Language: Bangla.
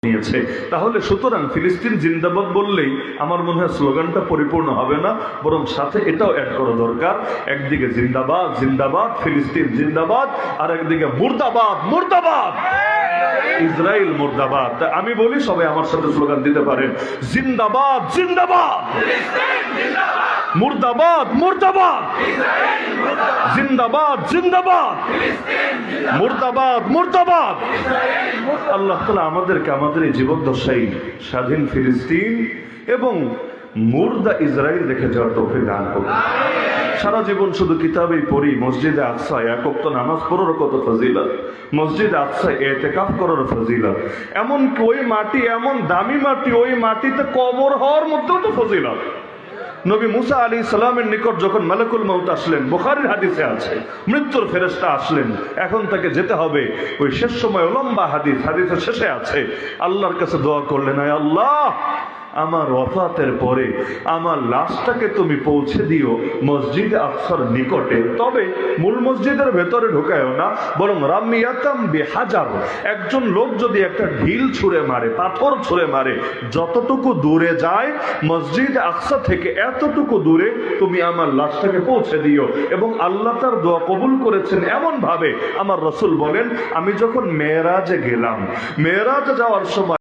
নিয়েছে। তাহলে সুতরাং ফিলিস্তিন জিন্দাবাদ বললেই আমার মনে হয় স্লোগানটা পরিপূর্ণ হবে না, বরং সাথে এটাও অ্যাড করা দরকার, একদিকে জিন্দাবাদ জিন্দাবাদ ফিলিস্তিন জিন্দাবাদ, আর একদিকে মুর্দাবাদ মুর্দাবাদ ইসরায়েল মুর্দাবাদ। আমি বলি সবাই আমার সাথে স্লোগান দিতে পারেন, জিন্দাবাদ জিন্দাবাদ মুর্দাবাদ মুর্দাবাদ জিন্দাবাদ জিন্দাবাদ মুর্দাবাদ মুর্দাবাদ। আল্লাহ তাআলা আমাদেরকে আমাদের এই জীবদ্দশায় স্বাধীন ফিলিস্তিন এবং মুর্দা ইসরায়েল দেখে যাওয়ার তৌফিক দান করুন। সারা জীবন শুধু কিতাবেই পড়ি, মসজিদে আকসায় এক ওয়াক্ত নামাজ পড়ার কত ফজিলত, মসজিদে আকসায় ইতিকাফ করার ফজিলত, এমন ওই মাটি এমন দামি মাটি, ওই মাটিতে কবর হওয়ার মধ্যেও তো ফজিলত। নবী মুসা আলাইহিস সালামের নিকট যখন মালাকুল মউত আসলেন, বুখারীর হাদিসে আছে, মৃত্যুর ফেরেশতা আসলেন, এখন তাকে যেতে হবে। ওই শেষ সময় লম্বা হাদিসের শেষে আছে, আল্লাহর কাছে দোয়া করলেন, আয় আল্লাহ, আমার ওয়াফাতের পরে আমার লাশটাকে তুমি পৌঁছে দিও মসজিদে আকসার নিকটে, তবে মূল মসজিদের ভেতরে ঢুকায়ও না, বরং রামিয়াতাম বিহাজার, একজন লোক যদি একটা ঢিল ছুঁড়ে মারে, পাথর ছুঁড়ে মারে, যতটুকু দূরে যায় মসজিদ আকসা থেকে এতটুকু দূরে তুমি আমার লাশটাকে পৌঁছে দিও। এবং আল্লাহ তার দোয়া কবুল করেছেন এমন ভাবে, আমার রাসূল বলেন, আমি যখন মেরাজে গেলাম, মেরাজে যাওয়ার সময়